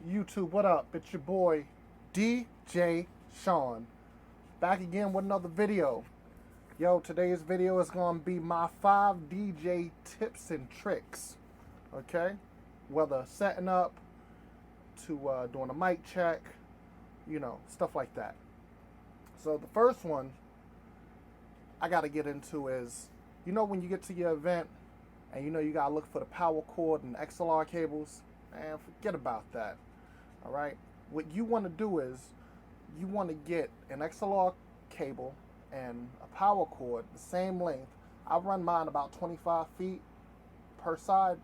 YouTube, what up? It's your boy DJ Sean, back again with another video. Yo, today's video is gonna be my 5 DJ tips and tricks. Okay, whether setting up to doing a mic check, stuff like that. So the first one I gotta get into is, when you get to your event and you gotta look for the power cord and XLR cables, and forget about that. All right, what you want to do is you want to get an XLR cable and a power cord the same length. I run mine about 25 feet per side,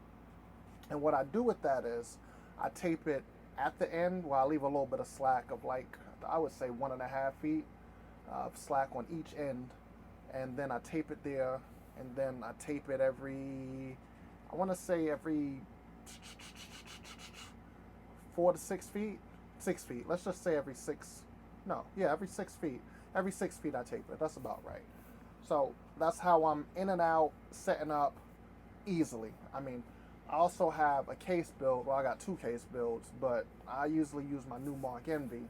and what I do with that is I tape it at the end where I leave a little bit of slack of, like, I would say 1.5 feet of slack on each end, and then I tape it there, and then I tape it every 4 to 6 feet. 6 feet. Let's just say every 6. No, yeah, every 6 feet. Every 6 feet I tape it. That's about right. So that's how I'm in and out, setting up easily. I mean, I also have a case build. Well, I got 2 case builds, but I usually use my Numark Envy,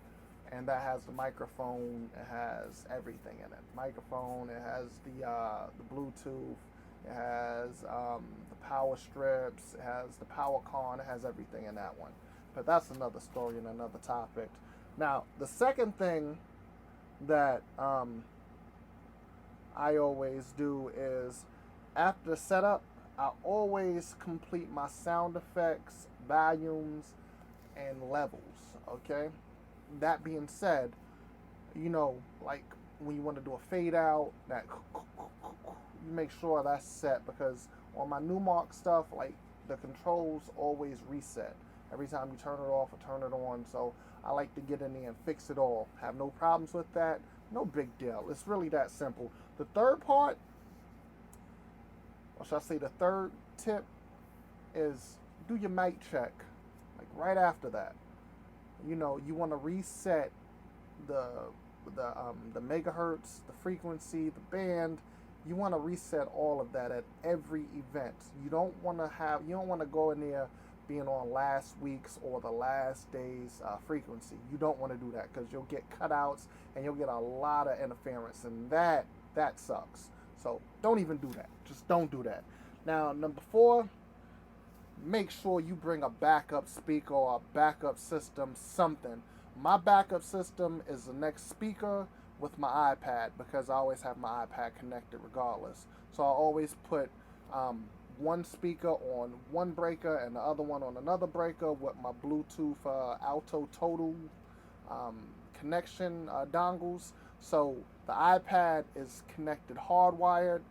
and that has the microphone. It has everything in it. Microphone. It has the Bluetooth. It has the power strips. It has the power con. It has everything in that one. But that's another story and another topic. Now, the second thing that I always do is, after setup, I always complete my sound effects, volumes, and levels. Okay? That being said, like when you want to do a fade out, that you make sure that's set, because on my Numark stuff, like, the controls always reset every time you turn it off or turn it on. So I like to get in there and fix it all. Have no problems with that. No big deal. It's really that simple. The third part, or should I say the third tip, is do your mic check. Like right after that. You want to reset the megahertz, the frequency, the band. You want to reset all of that at every event. You don't want to go in there being on last week's or the last day's frequency. You don't want to do that, because you'll get cutouts and you'll get a lot of interference, and that sucks. So don't even do that. Just don't do that. Now, number 4, make sure you bring a backup speaker or a backup system, something. My backup system is the next speaker with my iPad, because I always have my iPad connected regardless. So I always put one speaker on one breaker and the other one on another breaker with my Bluetooth Alto Total connection dongles. So the iPad is connected hardwired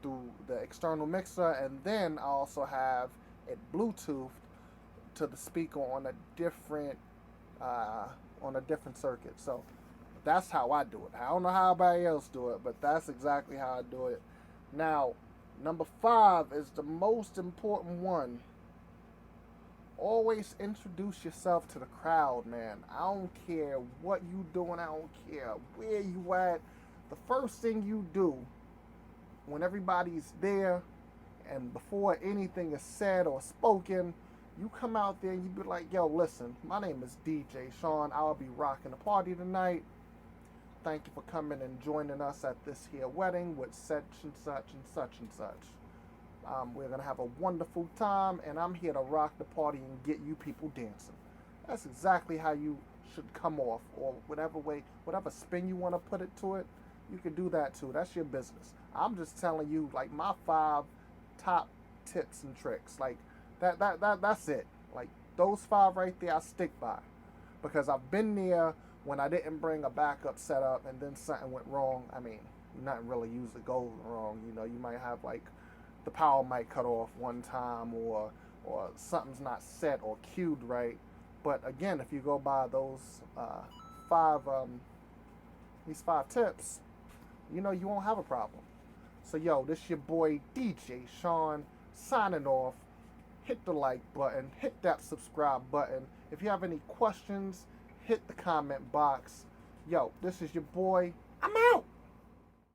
through the external mixer, and then I also have it Bluetooth to the speaker on a different circuit. So that's how I do it. I don't know how everybody else do it, but that's exactly how I do it. Now, number 5 is the most important one. Always introduce yourself to the crowd, man. I don't care what you doing. I don't care where you at. The first thing you do when everybody's there and before anything is said or spoken, you come out there and you be like, yo, listen, my name is DJ Sean. I'll be rocking the party tonight. Thank you for coming and joining us at this here wedding with such and such and such and such. We're going to have a wonderful time, and I'm here to rock the party and get you people dancing. That's exactly how you should come off, or whatever spin you want to put it to it, you can do that too. That's your business. I'm just telling you, like, my 5 top tips and tricks. Like, that's it. Like, those 5 right there, I stick by, because I've been there when I didn't bring a backup setup and then something went wrong. I mean, nothing really usually goes wrong. You might have, like, the power might cut off one time, or something's not set or cued right. But again, if you go by those 5 these 5 tips, you won't have a problem. So yo, this your boy DJ Sean signing off. Hit the like button, hit that subscribe button. If you have any questions, hit the comment box. Yo, this is your boy. I'm out.